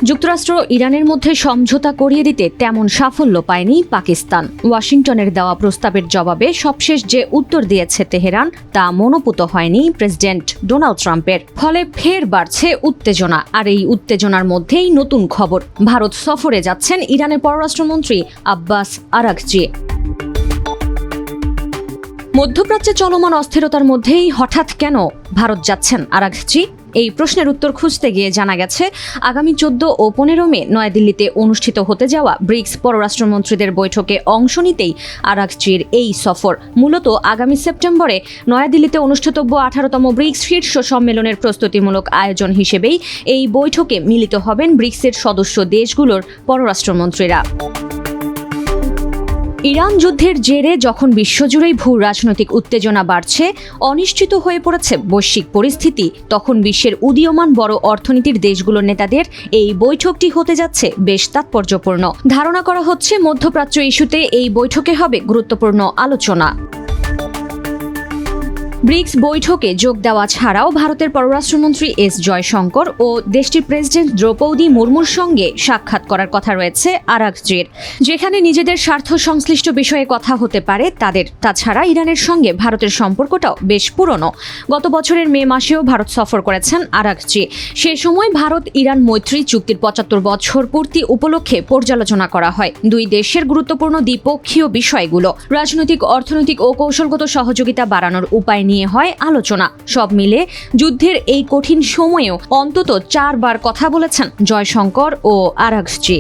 যুক্তরাষ্ট্র ইরানের মধ্যে সমঝোতা করিয়ে দিতে তেমন সাফল্য পায়নি পাকিস্তান। ওয়াশিংটনের দেওয়া প্রস্তাবের জবাবে সবশেষ যে উত্তর দিয়েছে তেহরান তা মনোপুত হয়নি প্রেসিডেন্ট ডোনাল্ড ট্রাম্পের। ফলে ফের বাড়ছে উত্তেজনা। আর এই উত্তেজনার মধ্যেই নতুন খবর, ভারত সফরে যাচ্ছেন ইরানের পররাষ্ট্রমন্ত্রী আব্বাস আরাঘচি। মধ্যপ্রাচ্যে চলমান অস্থিরতার মধ্যেই হঠাৎ কেন ভারত যাচ্ছেন আরাঘচি? এই প্রশ্নের উত্তর খুঁজতে গিয়ে জানা গেছে, আগামী 14 ও 15 মে নয়াদিল্লিতে অনুষ্ঠিত হতে যাওয়া ব্রিক্স পররাষ্ট্রমন্ত্রীদের বৈঠকে অংশ নিতেই আরাঘচির এই সফর। মূলত আগামী সেপ্টেম্বরে নয়াদিল্লিতে অনুষ্ঠিতব্য 18তম ব্রিক্স শীর্ষ সম্মেলনের প্রস্তুতিমূলক আয়োজন হিসেবেই এই বৈঠকে মিলিত হবেন ব্রিক্সের সদস্য দেশগুলোর পররাষ্ট্রমন্ত্রীরা। ইরান যুদ্ধের জেরে যখন বিশ্বজুড়েই ভূ রাজনৈতিক উত্তেজনা বাড়ছে, অনিশ্চিত হয়ে পড়েছে বৈশ্বিক পরিস্থিতি, তখন বিশ্বের উদীয়মান বড় অর্থনীতির দেশগুলোর নেতাদের এই বৈঠকটি হতে যাচ্ছে বেশ তাৎপর্যপূর্ণ। ধারণা করা হচ্ছে মধ্যপ্রাচ্য ইস্যুতে এই বৈঠকে হবে গুরুত্বপূর্ণ আলোচনা। ব্রিক্স বৈঠকে যোগ দেওয়া ছাড়াও ভারতের পররাষ্ট্রমন্ত্রী এস জয়শঙ্কর ও দেশটির প্রেসিডেন্ট দ্রৌপদী মুর্মুর সঙ্গে সাক্ষাৎ করার কথা রয়েছে আরাঘচির, যেখানে নিজেদের স্বার্থ সংশ্লিষ্ট বিষয়ে কথা হতে পারে তাদের। তাছাড়া ইরানের সঙ্গে ভারতের সম্পর্কটাও বেশ পুরনো। গত বছরের মে মাসেও ভারত সফর করেছেন আরাঘচি। সে সময় ভারত ইরান মৈত্রী চুক্তির 75 বছর পূর্তি উপলক্ষে পর্যালোচনা করা হয়। দুই দেশের গুরুত্বপূর্ণ দ্বিপক্ষীয় বিষয়গুলো, রাজনৈতিক, অর্থনৈতিক ও কৌশলগত সহযোগিতা বাড়ানোর উপায় নিয়ে হয় আলোচনা। সব মিলে যুদ্ধের এই কঠিন সময়েও অন্তত 4 বার কথা বলেছেন জয়শঙ্কর ও আরাঘচি।